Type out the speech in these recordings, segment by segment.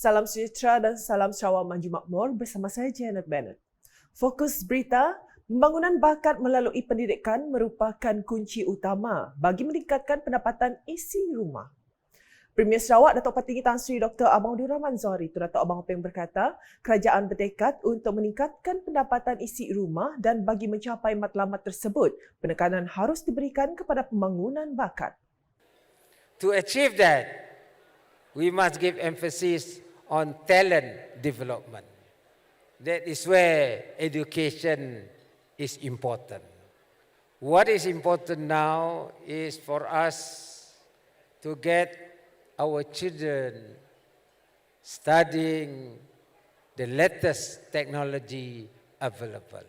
Salam sejahtera dan salam Sarawak Maju Makmur bersama saya Janet Bennett. Fokus berita, pembangunan bakat melalui pendidikan merupakan kunci utama bagi meningkatkan pendapatan isi rumah. Premier Sarawak Datuk Patinggi Tan Sri Dr. Abang Abdul Rahman Zohari Tun Datuk Abang Openg berkata, kerajaan bertekad untuk meningkatkan pendapatan isi rumah dan bagi mencapai matlamat tersebut, penekanan harus diberikan kepada pembangunan bakat. To achieve that, we must give emphasis on talent development. That is where education is important. What is important now is for us to get our children studying the latest technology available.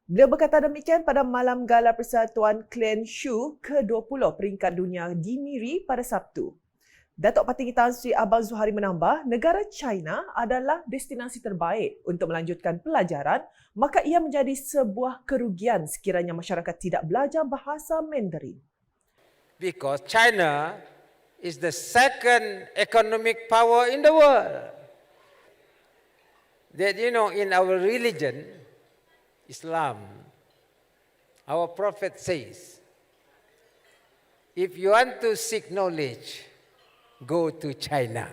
Beliau berkata demikian pada Malam Gala Persatuan Clan Shu ke-20 peringkat dunia di Miri pada Sabtu. Datuk Patinggi Tan Sri Abang Zohari menambah, negara China adalah destinasi terbaik untuk melanjutkan pelajaran, maka ia menjadi sebuah kerugian sekiranya masyarakat tidak belajar bahasa Mandarin. Because China is the second economic power in the world. That in our religion, Islam, our Prophet says, if you want to seek knowledge, go to China.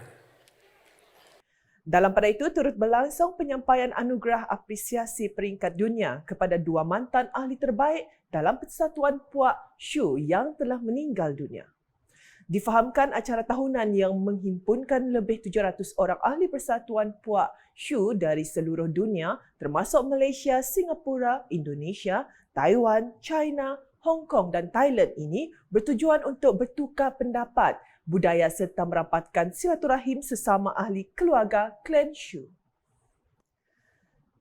Dalam pada itu, turut berlangsung penyampaian anugerah apresiasi peringkat dunia kepada dua mantan ahli terbaik dalam Persatuan Puak Shu yang telah meninggal dunia. Difahamkan acara tahunan yang menghimpunkan lebih 700 orang ahli Persatuan Puak Shu dari seluruh dunia termasuk Malaysia, Singapura, Indonesia, Taiwan, China, Hong Kong dan Thailand ini bertujuan untuk bertukar pendapat, budaya serta merapatkan silaturahim sesama ahli keluarga Clan Shu.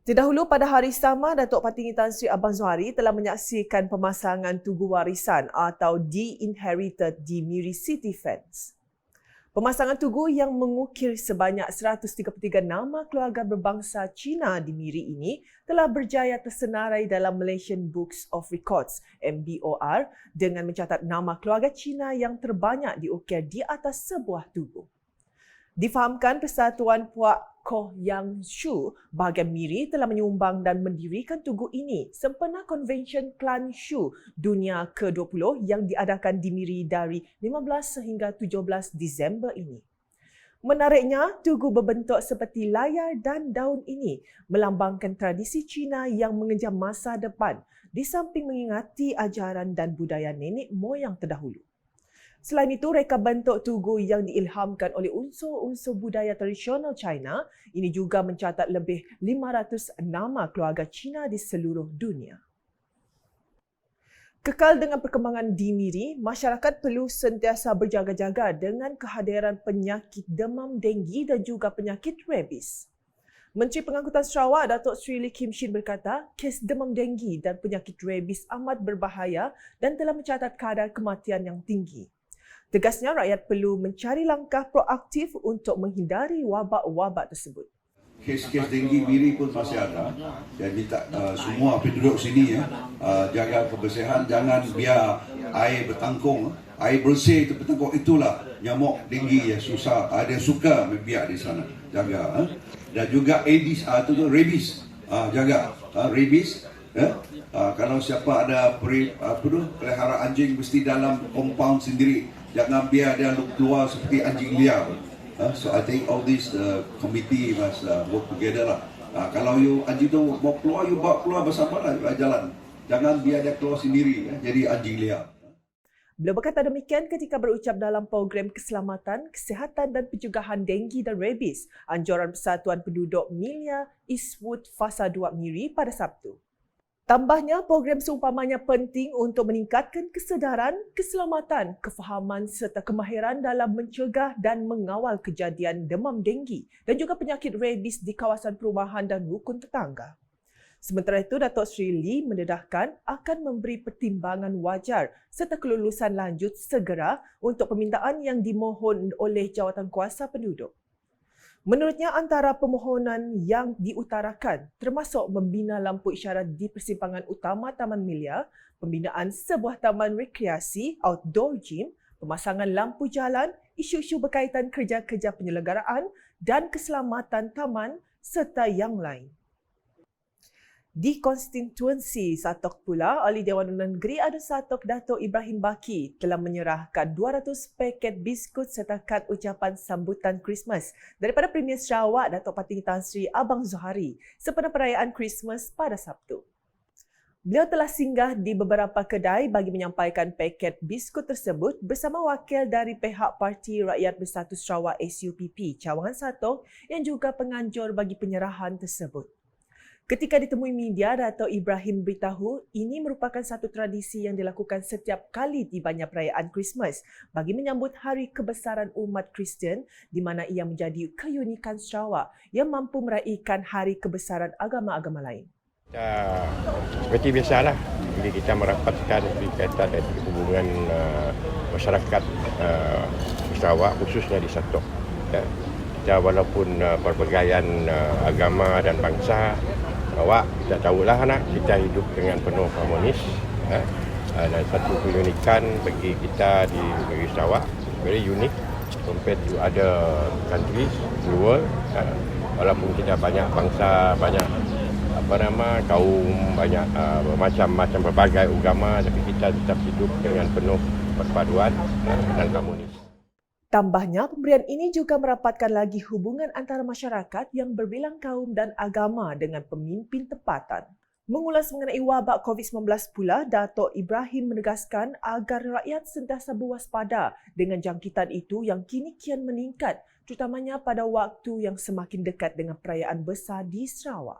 Terdahulu pada hari sama, Datuk Patinggi Tan Sri Abang Zohari telah menyaksikan pemasangan tugu warisan atau The Inherited di Miri City Fence. Pemasangan tugu yang mengukir sebanyak 133 nama keluarga berbangsa Cina di Miri ini telah berjaya tersenarai dalam Malaysian Books of Records (MBOR) dengan mencatat nama keluarga Cina yang terbanyak diukir di atas sebuah tugu. Difahamkan Persatuan Puak Koh Yang Shu bahagian Miri telah menyumbang dan mendirikan tugu ini sempena Convention Clan Shu Dunia ke-20 yang diadakan di Miri dari 15 sehingga 17 Disember ini. Menariknya, tugu berbentuk seperti layar dan daun ini melambangkan tradisi Cina yang mengejar masa depan di samping mengingati ajaran dan budaya nenek moyang terdahulu. Selain itu, reka bentuk tugu yang diilhamkan oleh unsur-unsur budaya tradisional China ini juga mencatat lebih 500 nama keluarga Cina di seluruh dunia. Kekal dengan perkembangan di Miri, masyarakat perlu sentiasa berjaga-jaga dengan kehadiran penyakit demam denggi dan juga penyakit rabies. Menteri Pengangkutan Sarawak Datuk Sri Lee Kim Shin berkata, kes demam denggi dan penyakit rabies amat berbahaya dan telah mencatat kadar kematian yang tinggi. Tegasnya, rakyat perlu mencari langkah proaktif untuk menghindari wabak-wabak tersebut. Kes-kes denggi Miri pun masih ada. Jadi semua penduduk sini jaga kebersihan, jangan biar air bertangkung. Air bersih itu bertangkung, itulah nyamuk denggi yang susah. Ada yang suka biar di sana. Jaga. Dan juga Aedes, rabies. Jaga rabies. Kalau siapa ada pelihara anjing mesti dalam compound sendiri. Jangan biar dia keluar seperti anjing liar. So I think all this committee must work together lah. Kalau anjing tu mau keluar, you bawa keluar bersama lah jalan. Jangan biar dia keluar sendiri, jadi anjing liar. Beliau berkata demikian ketika berucap dalam program keselamatan, kesihatan dan pencegahan denggi dan rabies anjuran Persatuan Penduduk Milia Eastwood Fasa 2 Miri pada Sabtu. Tambahnya, program seumpamanya penting untuk meningkatkan kesedaran, keselamatan, kefahaman serta kemahiran dalam mencegah dan mengawal kejadian demam denggi dan juga penyakit rabies di kawasan perumahan dan rukun tetangga. Sementara itu, Datuk Sri Lee mendedahkan akan memberi pertimbangan wajar serta kelulusan lanjut segera untuk permintaan yang dimohon oleh Jawatankuasa Penduduk. Menurutnya, antara permohonan yang diutarakan termasuk membina lampu isyarat di persimpangan utama Taman Milia, pembinaan sebuah taman rekreasi, outdoor gym, pemasangan lampu jalan, isu-isu berkaitan kerja-kerja penyelenggaraan dan keselamatan taman serta yang lain. Di konstituensi Satok pula, Ahli Dewan Undangan Negeri Adun Satok Dato' Ibrahim Baki telah menyerahkan 200 paket biskut serta kad ucapan sambutan Christmas daripada Premier Sarawak Dato' Patinggi Tan Sri Abang Zohari sempena perayaan Christmas pada Sabtu. Beliau telah singgah di beberapa kedai bagi menyampaikan paket biskut tersebut bersama wakil dari pihak Parti Rakyat Bersatu Sarawak SUPP Cawangan Satok yang juga penganjur bagi penyerahan tersebut. Ketika ditemui media, Dato' Ibrahim beritahu ini merupakan satu tradisi yang dilakukan setiap kali tibanya perayaan Christmas bagi menyambut hari kebesaran umat Kristian di mana ia menjadi keunikan Sarawak yang mampu meraihkan hari kebesaran agama-agama lain. Seperti biasalah, bila kita merapatkan berkaitan dengan hubungan masyarakat Sarawak khususnya di Satok. Kita walaupun pelbagaian agama dan bangsa, awak kita tahulah kita hidup dengan penuh harmonis dan satu keunikan bagi kita di negeri Sarawak, very unique compared to other countries in the world. Walaupun kita banyak bangsa, banyak kaum, banyak macam-macam berbagai agama, tapi kita tetap hidup dengan penuh perpaduan dan harmonis. Tambahnya, pemberian ini juga merapatkan lagi hubungan antara masyarakat yang berbilang kaum dan agama dengan pemimpin tempatan. Mengulas mengenai wabak COVID-19 pula, Dato' Ibrahim menegaskan agar rakyat sentiasa berwaspada dengan jangkitan itu yang kini kian meningkat, terutamanya pada waktu yang semakin dekat dengan perayaan besar di Sarawak.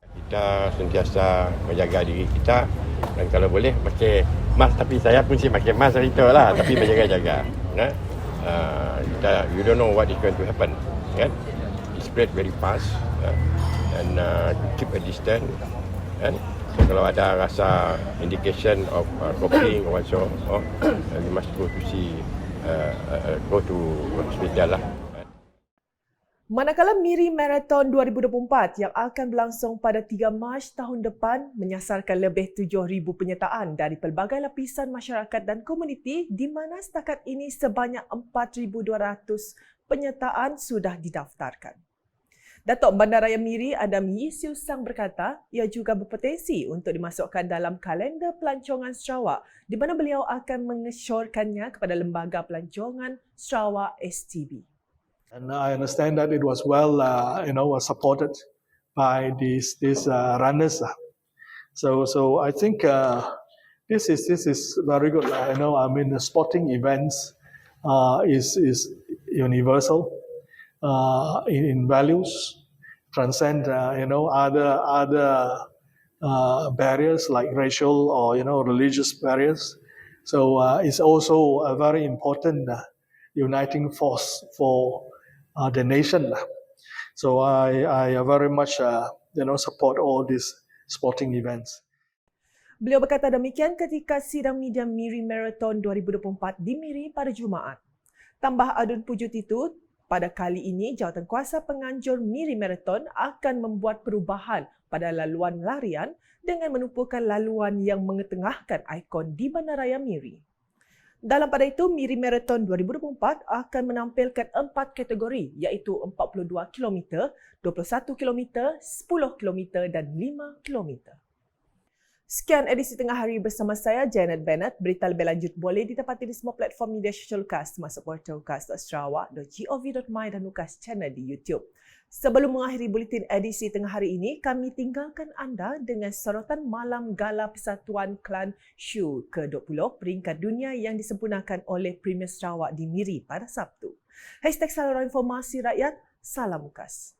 Kita sentiasa menjaga diri kita dan kalau boleh pakai mask, tapi saya pun sih pakai mask hari tu lah, tapi menjaga-jaga. You don't know what is going to happen, kan? It spread very fast and keep a distance. So, kalau ada rasa indication of coughing or so, you must go to see, go to hospital lah. Manakala Miri Marathon 2024 yang akan berlangsung pada 3 Mac tahun depan menyasarkan lebih 7,000 penyertaan dari pelbagai lapisan masyarakat dan komuniti di mana setakat ini sebanyak 4,200 penyertaan sudah didaftarkan. Datuk Bandaraya Miri Adam Yee Siu Sang berkata ia juga berpotensi untuk dimasukkan dalam kalender pelancongan Sarawak di mana beliau akan mengesyorkannya kepada Lembaga Pelancongan Sarawak STB. And I understand that it was well, supported by these runners. So I think this is very good. The sporting events is universal in values, transcend other barriers like racial or religious barriers. So it's also a very important uniting force for the nation. So I very much support all these sporting events. Beliau berkata demikian ketika sidang media Miri Marathon 2024 di Miri pada Jumaat. Tambah Adun Pujut itu, pada kali ini Jawatankuasa Penganjur Miri Marathon akan membuat perubahan pada laluan larian dengan menumpukan laluan yang mengetengahkan ikon di Bandaraya Miri. Dalam pada itu, Miri Marathon 2024 akan menampilkan 4 kategori iaitu 42 km, 21 km, 10 km dan 5 km. Sekian edisi Tengah Hari bersama saya, Janet Bennett. Berita lebih lanjut boleh ditapati di semua platform media sosial UKAS termasuk portal ukas.sarawak.gov.my dan UKAS channel di YouTube. Sebelum mengakhiri buletin edisi Tengah Hari ini, kami tinggalkan anda dengan sorotan Malam Gala Persatuan Klan Shu ke-20 peringkat dunia yang disempurnakan oleh Premier Sarawak di Miri pada Sabtu. #Saluran Informasi Rakyat, Salam UKAS.